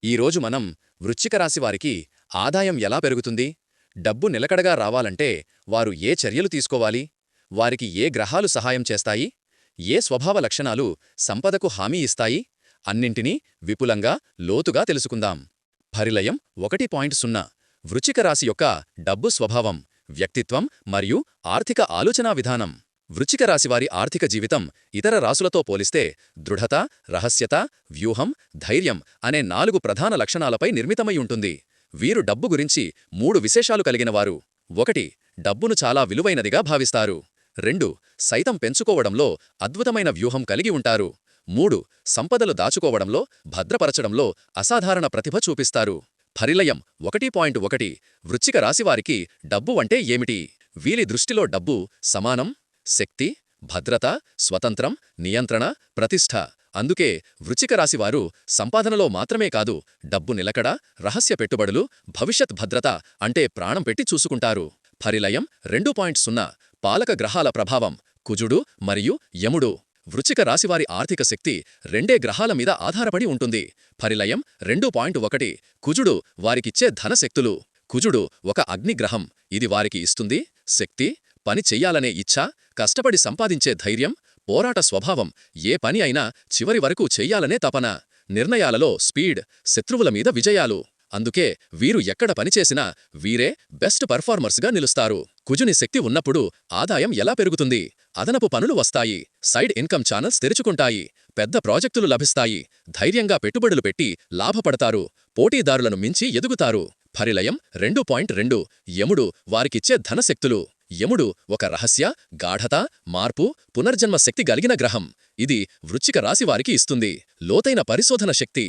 ఈరోజు మనం వృశ్చిక రాశివారికి ఆదాయం ఎలా పెరుగుతుంది, డబ్బు నిలకడగా రావాలంటే వారు ఏ చర్యలు తీసుకోవాలి, వారికి ఏ గ్రహాలు సహాయం చేస్తాయి, ఏ స్వభావ లక్షణాలు సంపదకు హామీ ఇస్తాయి అన్నింటినీ విపులంగా లోతుగా తెలుసుకుందాం. పరిలయం 1.0 వృశ్చిక రాశి యొక్క డబ్బు స్వభావం, వ్యక్తిత్వం మరియు ఆర్థిక ఆలోచనా విధానం. వృశ్చిక రాశివారి ఆర్థిక జీవితం ఇతర రాశులతో పోలిస్తే దృఢత, రహస్యత, వ్యూహం, ధైర్యం అనే 4 ప్రధాన లక్షణాలపై నిర్మితమై ఉంటుంది. వీరు డబ్బు గురించి 3 విశేషాలు కలిగినవారు. 1. డబ్బును చాలా విలువైనదిగా భావిస్తారు. 2. సైతం పెంచుకోవడంలో అద్భుతమైన వ్యూహం కలిగి ఉంటారు. 3. సంపదలు దాచుకోవడంలో, భద్రపరచడంలో అసాధారణ ప్రతిభ చూపిస్తారు. పరిలయం 1.1 వృశ్చిక రాశివారికి డబ్బు అంటే ఏమిటి? వీరి దృష్టిలో డబ్బు సమానం, శక్తి, భద్రత, స్వతంత్రం, నియంత్రణ, ప్రతిష్ఠ. అందుకే వృశ్చిక రాశివారు సంపాదనలో మాత్రమే కాదు, డబ్బు నిలకడ, రహస్య పెట్టుబడులు, భవిష్యత్ భద్రత అంటే ప్రాణం పెట్టి చూసుకుంటారు. పరిలయం 2.0 పాలక గ్రహాల ప్రభావం, కుజుడు మరియు యముడు. వృశ్చిక రాశివారి ఆర్థిక శక్తి 2 గ్రహాల మీద ఆధారపడి ఉంటుంది. పరిలయం 2.1 కుజుడు వారికిచ్చే ధనశక్తులు. కుజుడు ఒక అగ్నిగ్రహం. ఇది వారికి ఇస్తుంది శక్తి, పని చెయ్యాలనే ఇచ్ఛ, కష్టపడి సంపాదించే ధైర్యం, పోరాట స్వభావం, ఏ పని అయినా చివరి వరకు చెయ్యాలనే తపన, నిర్ణయాలలో స్పీడ్, శత్రువుల మీద విజయాలు. అందుకే వీరు ఎక్కడ పనిచేసినా వీరే బెస్ట్ పర్ఫార్మర్స్గా నిలుస్తారు. కుజుని శక్తి ఉన్నప్పుడు ఆదాయం ఎలా పెరుగుతుంది? అదనపు పనులు వస్తాయి, సైడ్ ఇన్కమ్ ఛానల్స్ తెరుచుకుంటాయి, పెద్ద ప్రాజెక్టులు లభిస్తాయి, ధైర్యంగా పెట్టుబడులు పెట్టి లాభపడతారు, పోటీదారులను మించి ఎదుగుతారు. పరిలయం 2.2 యముడు వారికిచ్చే ధనశక్తులు. యముడు ఒక రహస్య, గాఢత, మార్పు, పునర్జన్మ శక్తి గలిగిన గ్రహం. ఇది వృశ్చిక రాశివారికి ఇస్తుంది లోతైన పరిశోధన శక్తి,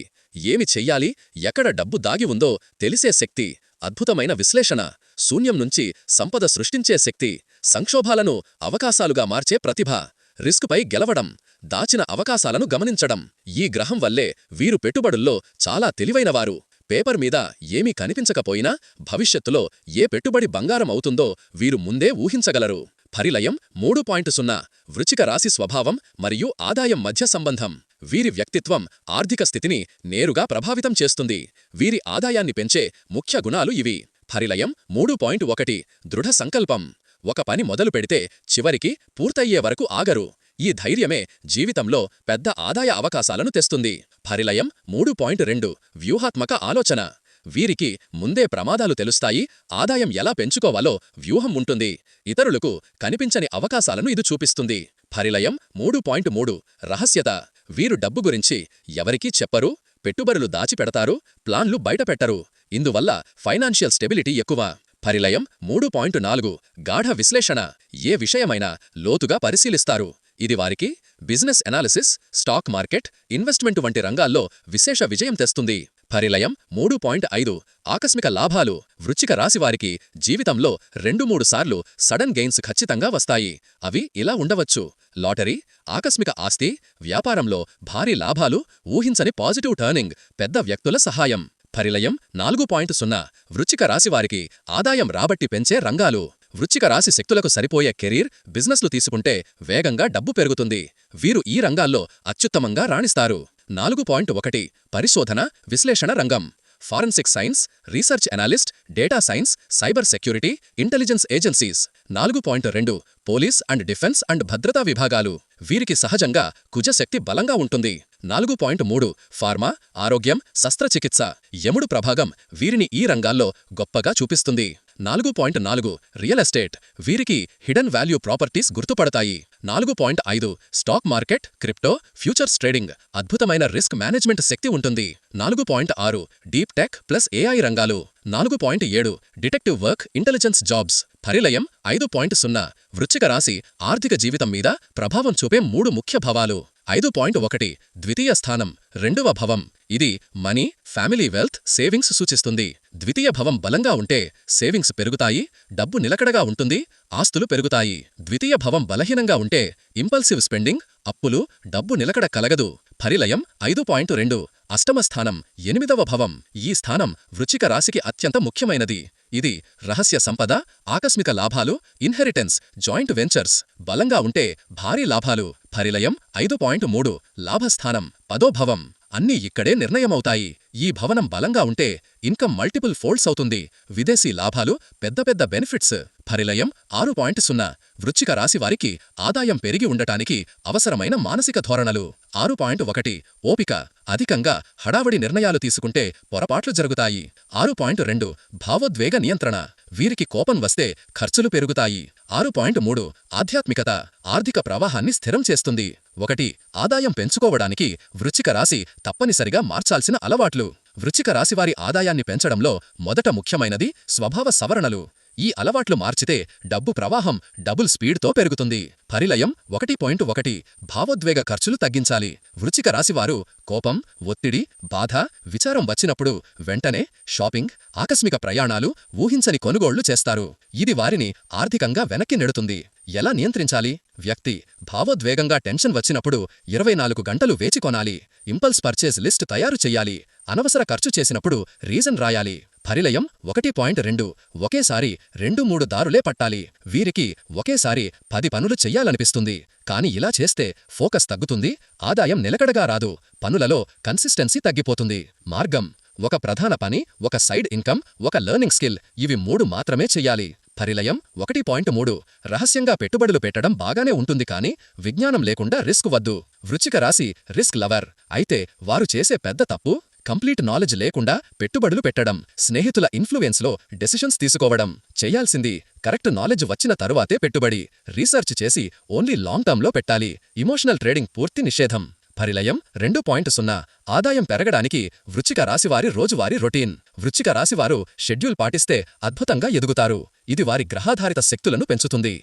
ఏమి చెయ్యాలి, ఎక్కడ డబ్బు దాగి ఉందో తెలిసే శక్తి, అద్భుతమైన విశ్లేషణ, శూన్యం నుంచి సంపద సృష్టించే శక్తి, సంక్షోభాలను అవకాశాలుగా మార్చే ప్రతిభ, రిస్కుపై గెలవడం, దాచిన అవకాశాలను గమనించడం. ఈ గ్రహం వల్లే వీరు పెట్టుబడుల్లో చాలా తెలివైనవారు. పేపర్ మీద ఏమీ కనిపించకపోయినా భవిష్యత్తులో ఏ పెట్టుబడి బంగారం అవుతుందో వీరు ముందే ఊహించగలరు. పరిలయం 3.0 వృశ్చిక రాశి స్వభావం మరియు ఆదాయం మధ్య సంబంధం. వీరి వ్యక్తిత్వం ఆర్థిక స్థితిని నేరుగా ప్రభావితం చేస్తుంది. వీరి ఆదాయాన్ని పెంచే ముఖ్య గుణాలు ఇవి. పరిలయం 3.1 దృఢ సంకల్పం. ఒక పని మొదలు పెడితే చివరికి పూర్తయ్యే వరకు ఆగరు. ఈ ధైర్యమే జీవితంలో పెద్ద ఆదాయ అవకాశాలను తెస్తుంది. పరిలయం 3.2 వ్యూహాత్మక ఆలోచన. వీరికి ముందే ప్రమాదాలు తెలుస్తాయి, ఆదాయం ఎలా పెంచుకోవాలో వ్యూహం ఉంటుంది. ఇతరులకు కనిపించని అవకాశాలను ఇది చూపిస్తుంది. పరిలయం 3.3 రహస్యత. వీరు డబ్బు గురించి ఎవరికీ చెప్పరు, పెట్టుబడులు దాచిపెడతారు, ప్లాన్లు బయటపెట్టరు. ఇందువల్ల ఫైనాన్షియల్ స్టెబిలిటీ ఎక్కువ. పరిలయం 3.4 గాఢ విశ్లేషణ. ఏ విషయమైనా లోతుగా పరిశీలిస్తారు. ఇది వారికి business analysis, stock market, investment వంటి రంగాల్లో విశేష విజయం తెస్తుంది. పరిలయం 3.5 ఆకస్మిక లాభాలు. వృశ్చిక రాశివారికి జీవితంలో 2-3 సార్లు సడన్ గెయిన్స్ ఖచ్చితంగా వస్తాయి. అవి ఇలా ఉండవచ్చు: లాటరీ, ఆకస్మిక ఆస్తి, వ్యాపారంలో భారీ లాభాలు, ఊహించని పాజిటివ్ టర్నింగ్, పెద్ద వ్యక్తుల సహాయం. పరిలయం 4.0 వృశ్చిక రాశివారికి ఆదాయం రాబట్టి పెంచే రంగాలు. వృశ్చిక రాశి శక్తులకు సరిపోయే కెరీర్, బిజినెస్లు తీసుకుంటే వేగంగా డబ్బు పెరుగుతుంది. వీరు ఈ రంగాల్లో అత్యుత్తమంగా రాణిస్తారు. 4.1 పరిశోధన, విశ్లేషణ రంగం. Forensic science, research analyst, data science, cyber security, intelligence agencies. 4.2 police and defence and భద్రతా విభాగాలు. వీరికి సహజంగా కుజశక్తి బలంగా ఉంటుంది. 4.3 ఫార్మా, ఆరోగ్యం, శస్త్రచికిత్స. యముడు ప్రభాగం వీరిని ఈ రంగాల్లో గొప్పగా చూపిస్తుంది. 4.4 రియల్ ఎస్టేట్. వీరికి హిడెన్ వాల్యూ ప్రాపర్టీస్ గుర్తుపడతాయి. 4.5 stock market, crypto, futures trading. అద్భుతమైన రిస్క్ మేనేజ్మెంట్ శక్తి ఉంటుంది. 4.6 డీప్ టెక్ ప్లస్ ఏఐ రంగాలు. 4.7 డిటెక్టివ్ వర్క్, ఇంటెలిజెన్స్ జాబ్స్. పరిలయం 5.0 వృశ్చిక రాశి ఆర్థిక జీవితం మీద ప్రభావం చూపే 3 ముఖ్య భవాలు. 5.1 ద్వితీయ స్థానం, 2వ భవం. ఇది మనీ, ఫ్యామిలీ వెల్త్, సేవింగ్స్ సూచిస్తుంది. ద్వితీయ భవం బలంగా ఉంటే సేవింగ్స్ పెరుగుతాయి, డబ్బు నిలకడగా ఉంటుంది, ఆస్తులు పెరుగుతాయి. ద్వితీయ భవం బలహీనంగా ఉంటే ఇంపల్సివ్ స్పెండింగ్, అప్పులు, డబ్బు నిలకడ కలగదు. పరిలయం 5.2 అష్టమ స్థానం, 8వ భవం. ఈ స్థానం వృశ్చిక రాశికి అత్యంత ముఖ్యమైనది. ఇది రహస్య సంపద, ఆకస్మిక లాభాలు, ఇన్హెరిటెన్స్, జాయింట్ వెంచర్స్. బలంగా ఉంటే భారీ లాభాలు. పరిలయం 5.3 లాభస్థానం, 10వ భవం. అన్నీ ఇక్కడే నిర్ణయమవుతాయి. ఈ భవనం బలంగా ఉంటే ఇన్కమ్ మల్టిపుల్ ఫోల్డ్స్ అవుతుంది. విదేశీ లాభాలు, పెద్ద పెద్ద బెనిఫిట్స్. పరిలయం 6.0. వృశ్చిక రాశివారికి ఆదాయం పెరిగి ఉండటానికి అవసరమైన మానసిక ధోరణలు. 6.1. ఓపిక. అధికంగా హడావడి నిర్ణయాలు తీసుకుంటే పొరపాట్లు జరుగుతాయి. 6.2. భావోద్వేగ నియంత్రణ. వీరికి కోపం వస్తే ఖర్చులు పెరుగుతాయి. 6.3. ఆధ్యాత్మికత. ఆర్థిక ప్రవాహాన్ని స్థిరం చేస్తుంది. 1. ఆదాయం పెంచుకోవడానికి వృశ్చిక రాశి తప్పనిసరిగా మార్చాల్సిన అలవాట్లు. వృశ్చిక రాశివారి ఆదాయాన్ని పెంచడంలో మొదట ముఖ్యమైనది స్వభావ సవరణలు. ఈ అలవాట్లు మార్చితే డబ్బు ప్రవాహం డబుల్ స్పీడ్తో పెరుగుతుంది. పరిలయం 1.1. భావోద్వేగ ఖర్చులు తగ్గించాలి. వృశ్చిక రాశివారు కోపం, ఒత్తిడి, బాధ, విచారం వచ్చినప్పుడు వెంటనే షాపింగ్, ఆకస్మిక ప్రయాణాలు, ఊహించని కొనుగోళ్లు చేస్తారు. ఇది వారిని ఆర్థికంగా వెనక్కి నెడుతుంది. ఎలా నియంత్రించాలి? వ్యక్తి భావోద్వేగంగా టెన్షన్ వచ్చినప్పుడు 24 గంటలు వేచి కొనాలి. ఇంపల్స్ పర్చేజ్ లిస్ట్ తయారు చెయ్యాలి. అనవసర ఖర్చు చేసినప్పుడు రీజన్ రాయాలి. పరిలయం 1.2. ఒకేసారి 2-3 దారులే పట్టాలి. వీరికి ఒకేసారి 10 పనులు చెయ్యాలనిపిస్తుంది. కాని ఇలా చేస్తే ఫోకస్ తగ్గుతుంది, ఆదాయం నిలకడగా రాదు, పనులలో కన్సిస్టెన్సీ తగ్గిపోతుంది. మార్గం: ఒక ప్రధాన పని, ఒక సైడ్ ఇన్కమ్, ఒక లెర్నింగ్ స్కిల్, ఇవి 3 మాత్రమే చెయ్యాలి. పరిలయం 1.3. రహస్యంగా పెట్టుబడులు పెట్టడం బాగానే ఉంటుంది కాని విజ్ఞానం లేకుండా రిస్క్ వద్దు. వృశ్చిక రాశి రిస్క్ లవర్. అయితే వారు చేసే పెద్ద తప్పు కంప్లీట్ నాలెడ్జ్ లేకుండా పెట్టుబడులు పెట్టడం, స్నేహితుల ఇన్ఫ్లుయెన్స్లో డెసిషన్స్ తీసుకోవడం. చెయ్యాల్సింది కరెక్ట్ నాలెడ్జ్ వచ్చిన తరువాతే పెట్టుబడి. రీసెర్చ్ చేసి ఓన్లీ లాంగ్ టర్మ్లో పెట్టాలి. ఇమోషనల్ ట్రేడింగ్ పూర్తి నిషేధం. పరిలయం 2.0. ఆదాయం పెరగడానికి వృశ్చిక రాశివారి రోజువారీ రొటీన్. వృశ్చిక రాశివారు షెడ్యూల్ పాటిస్తే అద్భుతంగా ఎదుగుతారు. ఇది వారి గ్రహాధారిత శక్తులను పెంచుతుంది.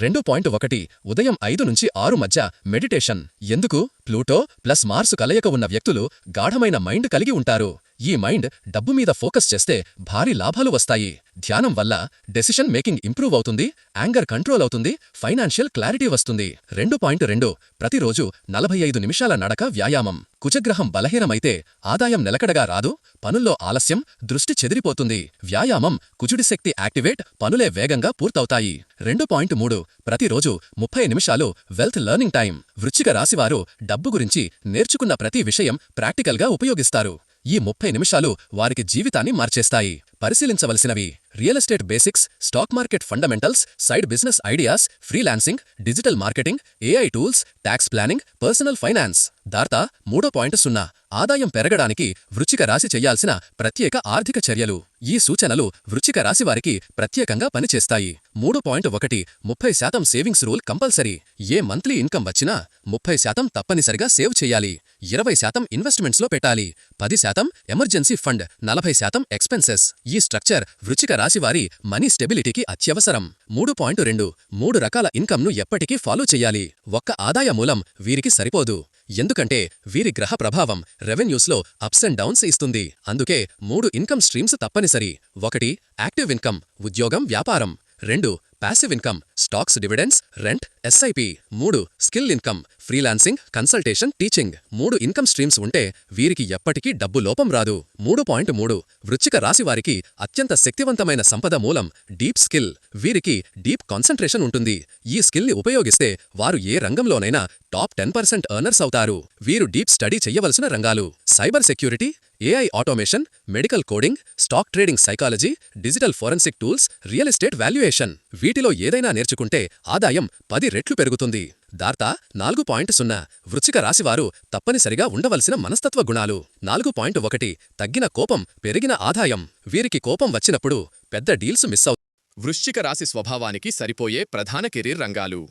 2.1. ఉదయం 5 నుంచి 6 మధ్య మెడిటేషన్. ఎందుకు? ప్లూటో ప్లస్ మార్సు కలయిక ఉన్న వ్యక్తులు గాఢమైన మైండ్ కలిగి ఉంటారు. ఈ మైండ్ డబ్బు మీద ఫోకస్ చేస్తే భారీ లాభాలు వస్తాయి. ధ్యానం వల్ల డెసిషన్ మేకింగ్ ఇంప్రూవ్ అవుతుంది, యాంగర్ కంట్రోల్ అవుతుంది, ఫైనాన్షియల్ క్లారిటీ వస్తుంది. 2.2. ప్రతిరోజు 45 నిమిషాల నడక వ్యాయామం. కుజగ్రహం బలహీనమైతే ఆదాయం నిలకడగా రాదు, పనుల్లో ఆలస్యం, దృష్టి చెదిరిపోతుంది. వ్యాయామం కుజుడి శక్తి యాక్టివేట్, పనులే వేగంగా పూర్తవుతాయి. 2.3. ప్రతిరోజు 30 నిమిషాలు వెల్త్ లెర్నింగ్ టైం. వృశ్చిక రాశివారు డబ్బు గురించి నేర్చుకున్న ప్రతి విషయం ప్రాక్టికల్గా ఉపయోగిస్తారు. ఈ 30 నిమిషాలు వారికి జీవితాన్ని మార్చేస్తాయి. పరిశీలించవలసినవి: real estate basics, stock market fundamentals, side business ideas, freelancing, digital marketing, AI tools, tax planning, personal finance. దార్త 3.0. ఆదాయం పెరగడానికి వృశ్చిక రాశి చెయ్యాల్సిన ప్రత్యేక ఆర్థిక చర్యలు. ఈ సూచనలు వృశ్చిక రాశివారికి ప్రత్యేకంగా పనిచేస్తాయి. 3.1. 30% సేవింగ్స్ రూల్ కంపల్సరీ. ఏ మంత్లీ ఇన్కమ్ వచ్చినా 30% తప్పనిసరిగా సేవ్ చెయ్యాలి. 20% ఇన్వెస్ట్మెంట్స్లో పెట్టాలి. 10% ఎమర్జెన్సీ ఫండ్, 40% ఎక్స్పెన్సెస్. ఈ స్ట్రక్చర్ వృశ్చిక రాశివారి మనీ స్టెబిలిటీకి అత్యవసరం. 3.2. 3 రకాల ఇన్కమ్ను ఎప్పటికీ ఫాలో చెయ్యాలి. ఒక్క ఆదాయ మూలం వీరికి సరిపోదు. ఎందుకంటే వీరి గ్రహ ప్రభావం రెవెన్యూస్లో అప్స్ అండ్ డౌన్స్ ఇస్తుంది. అందుకే 3 ఇన్కమ్ స్ట్రీమ్స్ తప్పనిసరి. 1. యాక్టివ్ ఇన్కమ్, ఉద్యోగం, వ్యాపారం. 2. Passive income, stocks, dividends, rent, SIP. 3. Skill income, freelancing, consultation, teaching. 3 income streams ఉంటే వీరికి ఎప్పటికీ డబ్బు లోపం రాదు. 3.3. వృశ్చిక రాశివారికి అత్యంత శక్తివంతమైన సంపద మూలం డీప్ స్కిల్. వీరికి డీప్ కాన్సంట్రేషన్ ఉంటుంది. ఈ స్కిల్ని ఉపయోగిస్తే వారు ఏ రంగంలోనైనా టాప్ 10% ఎర్నర్స్ అవుతారు. వీరు డీప్ స్టడీ చెయ్యవలసిన రంగాలు: cyber security, AI automation, medical coding, stock trading psychology, digital forensic tools, real estate valuation. వీటిలో ఏదైనా నేర్చుకుంటే ఆదాయం 10 రెట్లు పెరుగుతుంది. దార్త 4.0. వృశ్చిక రాశివారు తప్పనిసరిగా ఉండవలసిన మనస్తత్వ గుణాలు. 4.1. తగ్గిన కోపం, పెరిగిన ఆదాయం. వీరికి కోపం వచ్చినప్పుడు పెద్ద డీల్స్ మిస్ అవుతాయి. వృశ్చిక రాశి స్వభావానికి సరిపోయే ప్రధాన కెరీర్ రంగాలు.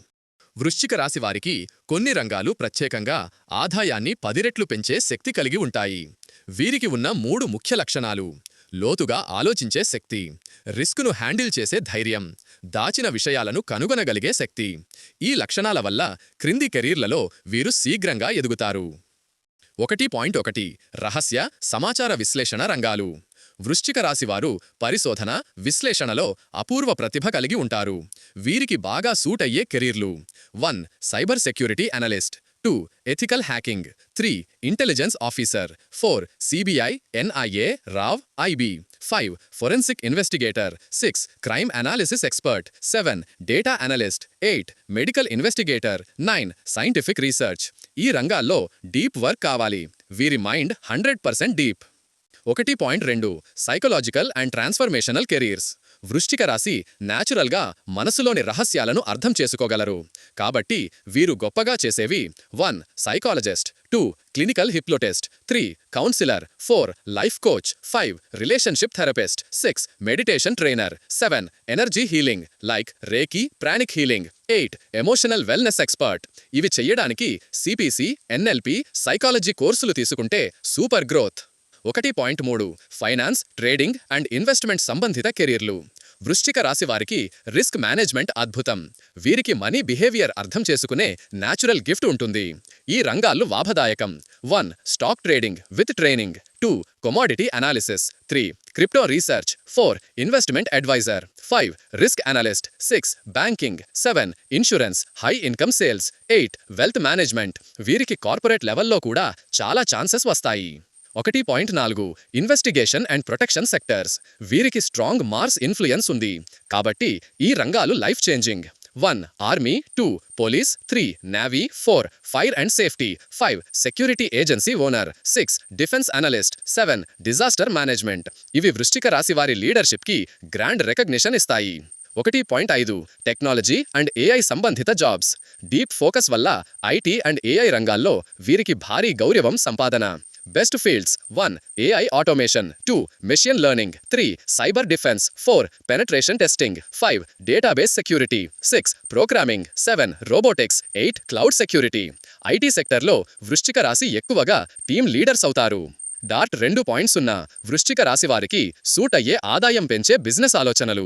వృశ్చిక రాశివారికి కొన్ని రంగాలు ప్రత్యేకంగా ఆదాయాన్ని 10 రెట్లు పెంచే శక్తి కలిగి ఉంటాయి. వీరికి ఉన్న 3 ముఖ్య లక్షణాలు: లోతుగా ఆలోచించే శక్తి, రిస్కును హ్యాండిల్ చేసే ధైర్యం, దాచిన విషయాలను కనుగొనగలిగే శక్తి. ఈ లక్షణాల వల్ల క్రింది కెరీర్లలో వీరు శీఘ్రంగా ఎదుగుతారు. 1.1. రహస్య సమాచార విశ్లేషణ రంగాలు. వృశ్చిక రాశివారు పరిశోధన, విశ్లేషణలో అపూర్వ ప్రతిభ కలిగి ఉంటారు. వీరికి బాగా సూట్ అయ్యే కెరీర్లు: 1. Cyber security analyst. 2. Ethical hacking. 3. Intelligence officer. 4. CBI, NIA, RAV, IB. 5. Forensic investigator. 6. Crime analysis expert. 7. Data analyst. 8. Medical investigator. 9. Scientific research. ఈ రంగాల్లో డీప్ వర్క్ కావాలి. వీరి mind 100% deep. 1.2 psychological and transformational careers. వృశ్చిక రాశి న్యాచురల్గా మనసులోని రహస్యాలను అర్థం చేసుకోగలరు. కాబట్టి వీరు గొప్పగా చేసేవి: 1. Psychologist. 2. Clinical hypnotist. 3. Counsellor. 4. Life coach. 5. Relationship therapist. 6. Meditation trainer. 7. Energy healing like reiki, pranic healing. 8. Emotional wellness expert. ఇవి చెయ్యడానికి CPC, NLP, సైకాలజీ కోర్సులు తీసుకుంటే super growth. 1.3 finance, trading and investment సంబంధిత కెరీర్లు. వృశ్చిక రాశి వారికి రిస్క్ మేనేజ్మెంట్ అద్భుతం. వీరికి మనీ బిహేవియర్ అర్థం చేసుకునే న్యాచురల్ గిఫ్ట్ ఉంటుంది. ఈ రంగాలు లాభదాయకం. 1. Stock trading with training. 2. Commodity analysis. 3. Crypto research. 4. Investment adviser. 5. Risk analyst. 6. Banking. 7. Insurance, high income sales. 8. Wealth management. వీరికి కార్పొరేట్ లెవెల్లో కూడా చాలా ఛాన్సెస్ వస్తాయి. 1.4 ఇన్వెస్టిగేషన్ అండ్ ప్రొటెక్షన్ సెక్టర్స్. వీరికి స్ట్రాంగ్ మార్స్ ఇన్ఫ్లుయెన్స్ ఉంది. కాబట్టి ఈ రంగాలు life changing. 1. Army. 2. Police. 3. Navy. 4. Fire and safety. 5. Security agency owner. 6. Defence analyst. 7. Disaster management. ఇవి వృశ్చిక రాశి వారి లీడర్షిప్కి గ్రాండ్ రికగ్నిషన్ ఇస్తాయి. 1.5 టెక్నాలజీ అండ్ AI సంబంధిత జాబ్స్. డీప్ ఫోకస్ వల్ల IT అండ్ AI రంగాల్లో వీరికి భారీ గౌరవం సంపాదన. Best fields: 1. AI automation. 2. Machine learning. 3. Cyber defence. 4. Penetration testing. 5. Database security. 6. Programming. 7. Robotics. 8. Cloud security. IT సెక్టర్లో వృశ్చిక రాశి ఎక్కువగా టీమ్ లీడర్స్ అవుతారు. 2.0 వృశ్చిక రాశి వారికి సూట్ అయ్యే ఆదాయం పెంచే బిజినెస్ ఆలోచనలు.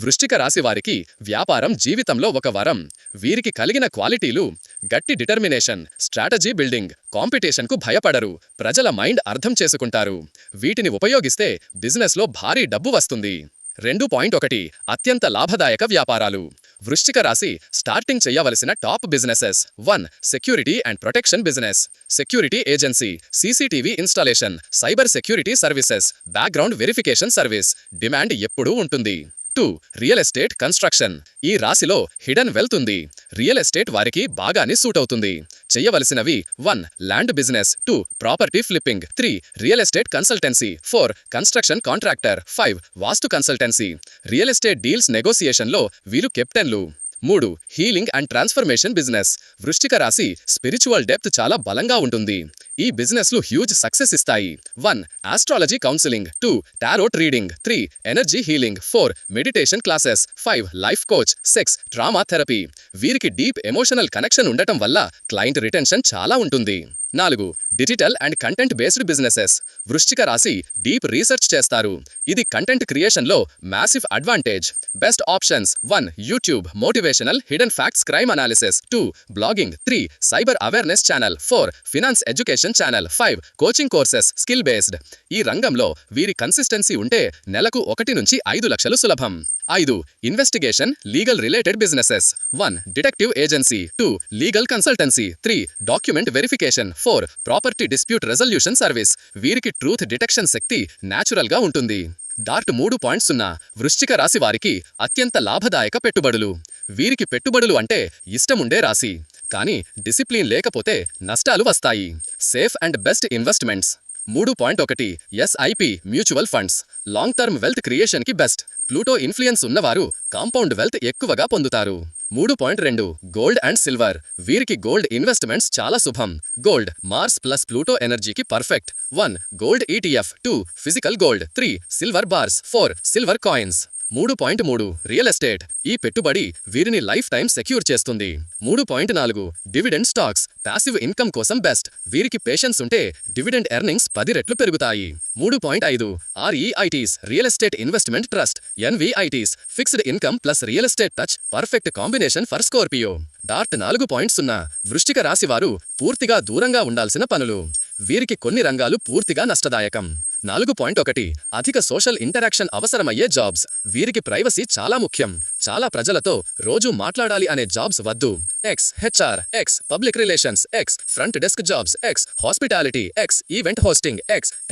వృశ్చిక రాశి వారికి వ్యాపారం జీవితంలో ఒక వరం. వీరికి కలిగిన క్వాలిటీలు: గట్టి డిటర్మినేషన్, స్ట్రాటజీ బిల్డింగ్, కాంపిటీషన్కు భయపడరు, ప్రజల మైండ్ అర్థం చేసుకుంటారు. వీటిని ఉపయోగిస్తే బిజినెస్లో భారీ డబ్బు వస్తుంది. 2.1 అత్యంత లాభదాయక వ్యాపారాలు. వృశ్చిక రాశి స్టార్టింగ్ చేయవలసిన top businesses: 1. Security and protection business. Security agency, CCTV installation, cyber security services, background verification service. Demand ఎప్పుడూ ఉంటుంది. 2. Real estate construction. ఈ రాశిలో హిడెన్ వెల్త్ ఉంది. రియల్ ఎస్టేట్ వారికి బాగానే సూట్ అవుతుంది. చెయ్యవలసినవి: 1. Land business. 2. Property flipping. 3. Real estate consultancy. 4. Construction contractor. 5. వాస్తు consultancy. Real estate deals నెగోసియేషన్లో వీరు కెప్టెన్లు. 3. Healing and transformation business. వృశ్చిక రాశి స్పిరిచువల్ డెప్త్ చాలా బలంగా ఉంటుంది. ఈ బిజినెస్లు హ్యూజ్ సక్సెస్ ఇస్తాయి. 1. Astrology counselling. 2. Tarot reading. 3. Energy healing. 4. Meditation classes. 5. Life coach. 6. Drama therapy. వీరికి డీప్ ఎమోషనల్ కనెక్షన్ ఉండటం వల్ల క్లయింట్ రిటెన్షన్ చాలా ఉంటుంది. 4. Digital and content based businesses. వృశ్చిక రాశి డీప్ రీసెర్చ్ చేస్తారు. ఇది కంటెంట్ క్రియేషన్లో massive advantage. Best options: 1. YouTube, motivational, hidden facts, crime analysis. 2. Blogging. 3. Cyber awareness channel. 4. Finance education channel. 5. Coaching courses, skill based. ఈ రంగంలో వీరి కన్సిస్టెన్సీ ఉంటే నెలకు 1 నుంచి 5 లక్షలు సులభం. 5. Investigation, legal related businesses. 1. Detective agency. 2. Legal consultancy. 3. Document verification. 4. Property dispute resolution service. వీరికి truth detection శక్తి న్యాచురల్గా ఉంటుంది. 3.0 వృశ్చిక రాశి వారికి అత్యంత లాభదాయక పెట్టుబడులు. వీరికి పెట్టుబడులు అంటే ఇష్టముండే రాశి. కానీ డిసిప్లిన్ లేకపోతే నష్టాలు వస్తాయి. Safe and best investments. 3.1 SIP mutual funds. Long term wealth క్రియేషన్కి బెస్ట్. ప్లూటో ఇన్ఫ్లుయెన్స్ ఉన్నవారు కాంపౌండ్ వెల్త్ ఎక్కువగా పొందుతారు. 3.2 గోల్డ్ అండ్ సిల్వర్. వీరికి గోల్డ్ ఇన్వెస్ట్మెంట్స్ చాలా శుభం. గోల్డ్ మార్స్ ప్లస్ ప్లూటో ఎనర్జీకి perfect. 1. Gold ETF. 2. Physical gold. 3. Silver bars. 4. Silver coins. 3.3 real estate. ఈ పెట్టుబడి వీరిని లైఫ్ టైం సెక్యూర్ చేస్తుంది. 3.4 డివిడెండ్ స్టాక్స్. ప్యాసివ్ ఇన్కమ్ కోసం బెస్ట్. వీరికి పేషెన్స్ ఉంటే డివిడెండ్ ఎర్నింగ్స్ 10 రెట్లు పెరుగుతాయి. 3.5 REITs real estate investment trust. NVITs fixed income plus real estate touch perfect combination for Scorpio. 4.0 వృశ్చిక రాశివారు పూర్తిగా దూరంగా ఉండాల్సిన పనులు. వీరికి కొన్ని రంగాలు పూర్తిగా నష్టదాయకం. 4.1 అధిక సోషల్ ఇంటరాక్షన్ అవసరమయ్యే జాబ్స్. వీరికి ప్రైవసీ చాలా ముఖ్యం. చాలా ప్రజలతో రోజూ మాట్లాడాలి అనే జాబ్స్ వద్దు. HR, public relations, front desk jobs, hospitality, event hosting,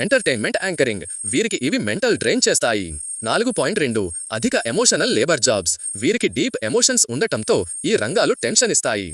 entertainment anchoring. వీరికి ఇవి మెంటల్ డ్రైన్ చేస్తాయి. 4.2 అధిక ఎమోషనల్ లేబర్ జాబ్స్. వీరికి డీప్ ఎమోషన్స్ ఉండటంతో ఈ రంగాలు టెన్షన్ ఇస్తాయి.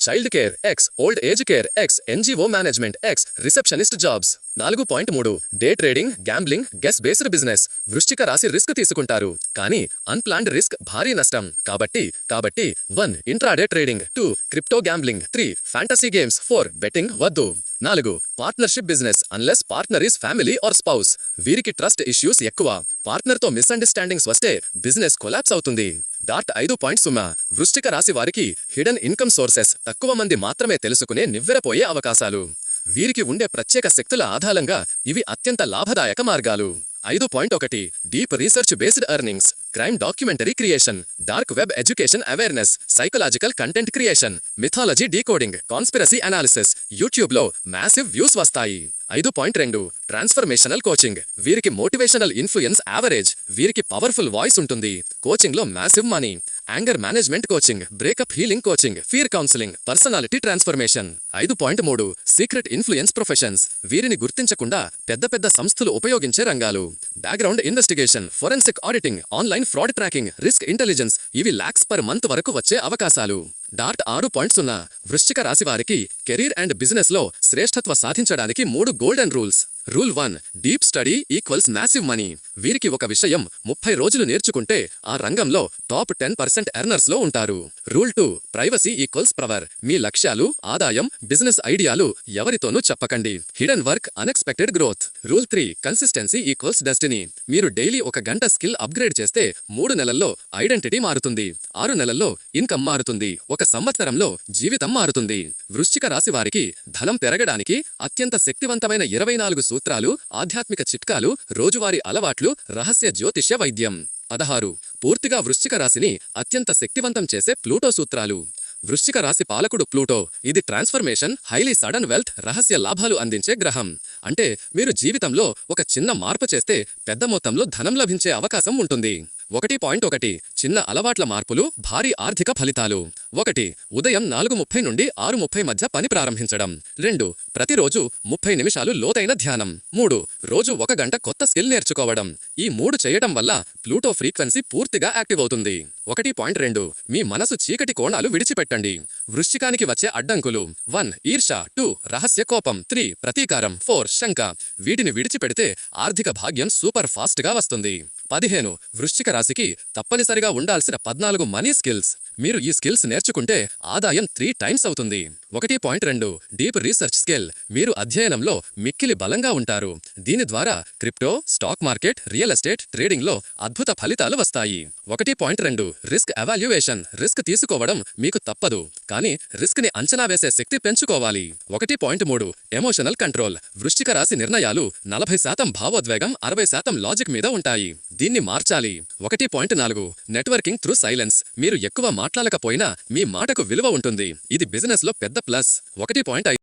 Child care, old age care, NGO management, receptionist jobs. 4.3 day trading, gambling, guess based business. వృశ్చిక రాశి రిస్క్ తీసుకుంటారు, కానీ అన్ప్లాన్డ్ రిస్క్ భారీ నష్టం. కాబట్టి 1 intraday trading, 2 crypto gambling, 3 fantasy games, 4 betting వద్దు. 4 partnership business unless partner is family or spouse. వీరికి trust issues ఎక్కువ. పార్ట్నర్తో మిస్అండర్స్టాండింగ్స్ వస్తే బిజినెస్ కొలాప్స్ అవుతుంది. 5.0 వృశ్చిక రాశి వారికి హిడెన్ ఇన్కమ్ సోర్సెస్ తక్కువ మంది మాత్రమే తెలుసుకునే నివ్వెరపోయే అవకాశాలు. వీరికి ఉండే ప్రత్యేక శక్తుల ఆధారంగా ఇవి అత్యంత లాభదాయక మార్గాలు. 5.1 deep research based earnings, crime documentary creation, dark web education awareness, psychological content creation, mythology decoding, conspiracy analysis. యూట్యూబ్లో మ్యాసివ్ వ్యూస్ వస్తాయి. 5.2 ట్రాన్స్ఫర్మేషనల్ కోచింగ్. వీరికి మోటివేషనల్ ఇన్ఫ్లుయెన్స్ యావరేజ్. వీరికి పవర్ఫుల్ వాయిస్ ఉంటుంది. కోచింగ్లో massive money. Anger management coaching, breakup healing coaching, fear counselling, personality transformation. 5.3 secret influence professions. వీరిని గుర్తించకుండా పెద్ద పెద్ద సంస్థలు ఉపయోగించే రంగాలు. Background investigation, forensic auditing, online fraud tracking, risk intelligence. ఇవి లాక్స్ పర్ మంత్ వరకు వచ్చే అవకాశాలు. 6.0 వృశ్చిక రాశి వారికి కెరీర్ అండ్ బిజినెస్ లో శ్రేష్ఠత్వ సాధించడానికి 3 golden rules. Rule 1 deep study equals massive money. వీరికి ఒక విషయం 30 రోజులు నేర్చుకుంటే ఆ రంగంలో టాప్ 10% ఎర్నర్స్ లో ఉంటారు. Rule 2 privacy equals power. మీ లక్ష్యాలు, ఆదాయం, బిజినెస్ ఐడియాలు ఎవరితోనూ చెప్పకండి. Hidden work, unexpected growth. Rule 3 consistency equals destiny. మీరు డైలీ 1 గంట స్కిల్ అప్గ్రేడ్ చేస్తే 3 నెలల్లో ఐడెంటిటీ మారుతుంది. 6 నెలల్లో ఇన్కమ్ మారుతుంది. 1 సంవత్సరంలో జీవితం మారుతుంది. వృశ్చిక రాశి వారికి ధనం పెరగడానికి అత్యంత శక్తివంతమైన 24 సూత్రాలు, ఆధ్యాత్మిక చిట్కాలు, రోజువారీ అలవాట్లు, రహస్య జ్యోతిష్య వైద్యం. 16 పూర్తిగా వృశ్చిక రాశిని అత్యంత శక్తివంతం చేసే ప్లూటో సూత్రాలు. వృశ్చిక రాశి పాలకుడు ప్లూటో. ఇది ట్రాన్స్ఫర్మేషన్, హైలీ సడన్ వెల్త్, రహస్య లాభాలు అందించే గ్రహం. అంటే మీరు జీవితంలో ఒక చిన్న మార్పు చేస్తే పెద్ద మొత్తంలో ధనం లభించే అవకాశం ఉంటుంది. 1.1 చిన్న అలవాట్ల మార్పులు, భారీ ఆర్థిక ఫలితాలు. 1 ఉదయం 4:30 నుండి 6:30 మధ్య పని ప్రారంభించడం. 2 ప్రతిరోజు 30 నిమిషాలు లోతైన ధ్యానం. 3 రోజు 1 గంట కొత్త స్కిల్ నేర్చుకోవడం. ఈ 3 చేయడం వల్ల ప్లూటో ఫ్రీక్వెన్సీ పూర్తిగా యాక్టివ్ అవుతుంది. 1.2 మీ మనసు చీకటి కోణాలు విడిచిపెట్టండి. వృశ్చికానికి వచ్చే అడ్డంకులు. 1 ఈర్ష, 2 రహస్య కోపం, 3 ప్రతీకారం, 4 శంక. వీటిని విడిచిపెడితే ఆర్థిక భాగ్యం సూపర్ ఫాస్ట్ గా వస్తుంది. 15 వృశ్చిక రాశికి తప్పనిసరిగా ఉండాల్సిన 14 మనీ స్కిల్స్. మీరు ఈ స్కిల్స్ నేర్చుకుంటే ఆదాయం 3 టైమ్స్ అవుతుంది. 1.2 డీప్ రీసెర్చ్ స్కిల్. మీరు అధ్యయనంలో మిక్కిలి బలంగా ఉంటారు. దీని ద్వారా crypto, stock market, real estate, trading లో అద్భుత ఫలితాలు వస్తాయి. 1.2 రిస్క్ ఎవాల్యుయేషన్. రిస్క్ తీసుకోవడం మీకు తప్పదు, కానీ రిస్క్ ని అంచనా వేసే శక్తి పెంచుకోవాలి. 1.3 ఎమోషనల్ కంట్రోల్. వృశ్చిక రాశి నిర్ణయాలు 40% భావోద్వేగం, 60% లాజిక్ మీద ఉంటాయి. దీన్ని మార్చాలి. 1.4 నెట్వర్కింగ్ త్రూ సైలెన్స్. మీరు ఎక్కువ మాట్లాడకపోయినా మీ మాటకు విలువ ఉంటుంది. ఇది బిజినెస్ లో పెద్ద ప్లస్. 1.5